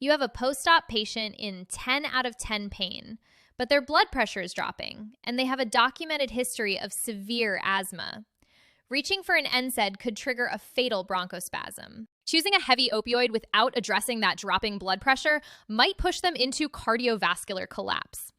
You have a post-op patient in 10 out of 10 pain, but their blood pressure is dropping, and they have a documented history of severe asthma. Reaching for an NSAID could trigger a fatal bronchospasm. Choosing a heavy opioid without addressing that dropping blood pressure might push them into cardiovascular collapse.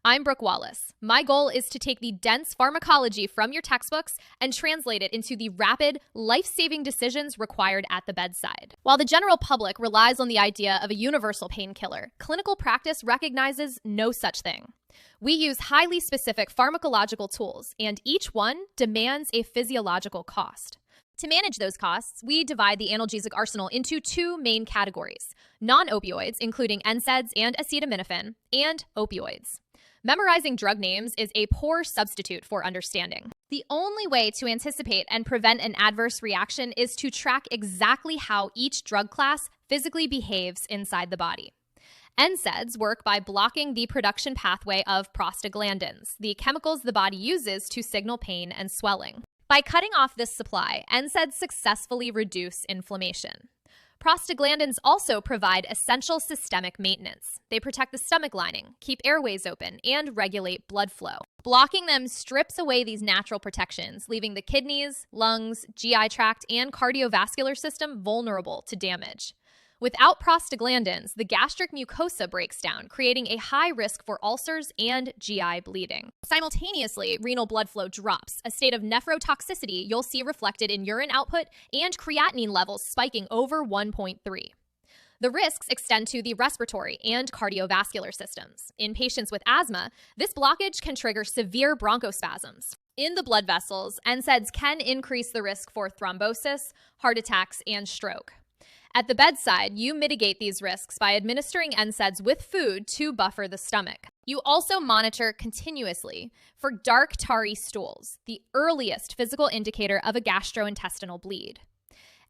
I'm Brooke Wallace. My goal is to take the dense pharmacology from your textbooks and translate it into the rapid, life-saving decisions required at the bedside. While the general public relies on the idea of a universal painkiller, clinical practice recognizes no such thing. We use highly specific pharmacological tools, and each one demands a physiological cost. To manage those costs, we divide the analgesic arsenal into two main categories: non-opioids, including NSAIDs and acetaminophen, and opioids. Memorizing drug names is a poor substitute for understanding. The only way to anticipate and prevent an adverse reaction is to track exactly how each drug class physically behaves inside the body. NSAIDs work by blocking the production pathway of prostaglandins, the chemicals the body uses to signal pain and swelling. By cutting off this supply, NSAIDs successfully reduce inflammation. Prostaglandins also provide essential systemic maintenance. They protect the stomach lining, keep airways open, and regulate blood flow. Blocking them strips away these natural protections, leaving the kidneys, lungs, GI tract, and cardiovascular system vulnerable to damage. Without prostaglandins, the gastric mucosa breaks down, creating a high risk for ulcers and GI bleeding. Simultaneously, renal blood flow drops, a state of nephrotoxicity you'll see reflected in urine output and creatinine levels spiking over 1.3. The risks extend to the respiratory and cardiovascular systems. In patients with asthma, this blockage can trigger severe bronchospasms. In the blood vessels, NSAIDs can increase the risk for thrombosis, heart attacks, and stroke. At the bedside, you mitigate these risks by administering NSAIDs with food to buffer the stomach. You also monitor continuously for dark, tarry stools, the earliest physical indicator of a gastrointestinal bleed.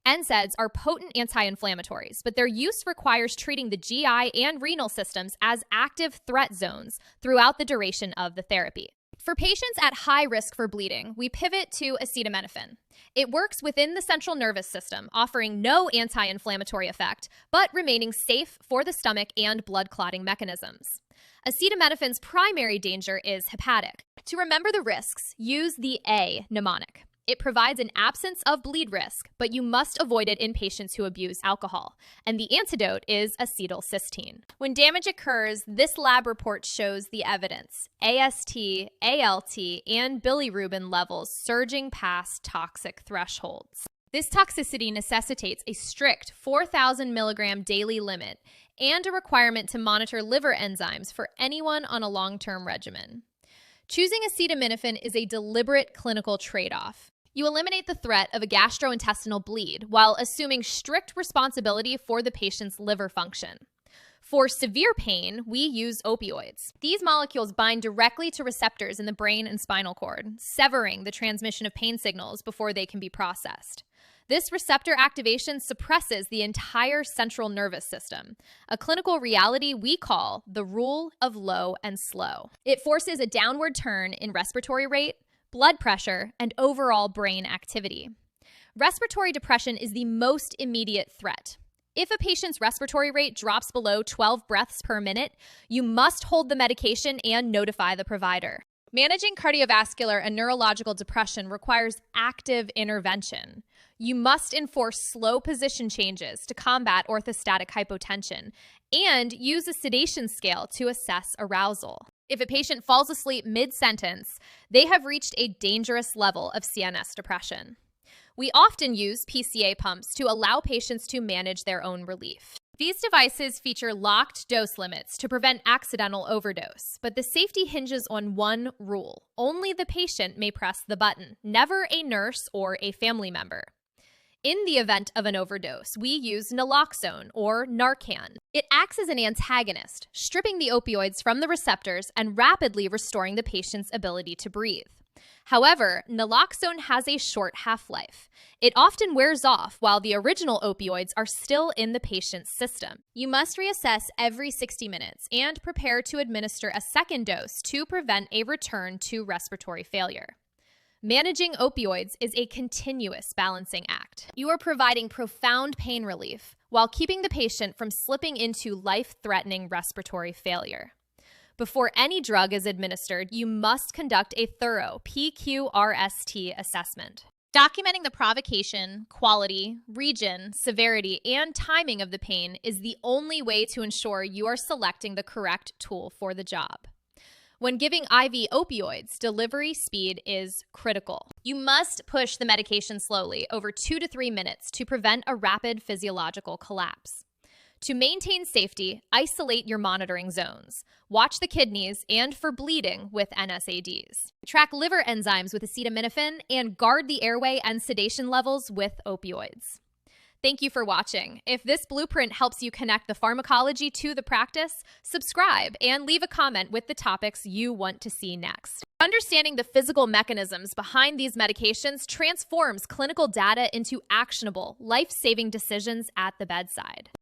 NSAIDs are potent anti-inflammatories, but their use requires treating the GI and renal systems as active threat zones throughout the duration of the therapy. For patients at high risk for bleeding, we pivot to acetaminophen. It works within the central nervous system, offering no anti-inflammatory effect, but remaining safe for the stomach and blood clotting mechanisms. Acetaminophen's primary danger is hepatic. To remember the risks, use the A mnemonic. It provides an absence of bleed risk, but you must avoid it in patients who abuse alcohol. And the antidote is acetylcysteine. When damage occurs, this lab report shows the evidence: AST, ALT, and bilirubin levels surging past toxic thresholds. This toxicity necessitates a strict 4,000 milligram daily limit and a requirement to monitor liver enzymes for anyone on a long-term regimen. Choosing acetaminophen is a deliberate clinical trade-off. You eliminate the threat of a gastrointestinal bleed while assuming strict responsibility for the patient's liver function. For severe pain, we use opioids. These molecules bind directly to receptors in the brain and spinal cord, severing the transmission of pain signals before they can be processed. This receptor activation suppresses the entire central nervous system, a clinical reality we call the rule of low and slow. It forces a downward turn in respiratory rate, blood pressure, and overall brain activity. Respiratory depression is the most immediate threat. If a patient's respiratory rate drops below 12 breaths per minute, you must hold the medication and notify the provider. Managing cardiovascular and neurological depression requires active intervention. You must enforce slow position changes to combat orthostatic hypotension and use a sedation scale to assess arousal. If a patient falls asleep mid-sentence, they have reached a dangerous level of CNS depression. We often use PCA pumps to allow patients to manage their own relief. These devices feature locked dose limits to prevent accidental overdose, but the safety hinges on one rule: only the patient may press the button, never a nurse or a family member. In the event of an overdose, we use Naloxone or Narcan. It acts as an antagonist, stripping the opioids from the receptors and rapidly restoring the patient's ability to breathe. However, Naloxone has a short half-life. It often wears off while the original opioids are still in the patient's system. You must reassess every 60 minutes and prepare to administer a second dose to prevent a return to respiratory failure. Managing opioids is a continuous balancing act. You are providing profound pain relief while keeping the patient from slipping into life-threatening respiratory failure. Before any drug is administered, you must conduct a thorough PQRST assessment. Documenting the provocation, quality, region, severity, and timing of the pain is the only way to ensure you are selecting the correct tool for the job. When giving IV opioids, delivery speed is critical. You must push the medication slowly over 2 to 3 minutes to prevent a rapid physiological collapse. To maintain safety, isolate your monitoring zones. Watch the kidneys and for bleeding with NSAIDs. Track liver enzymes with acetaminophen and guard the airway and sedation levels with opioids. Thank you for watching. If this blueprint helps you connect the pharmacology to the practice, subscribe and leave a comment with the topics you want to see next. Understanding the physical mechanisms behind these medications transforms clinical data into actionable, life-saving decisions at the bedside.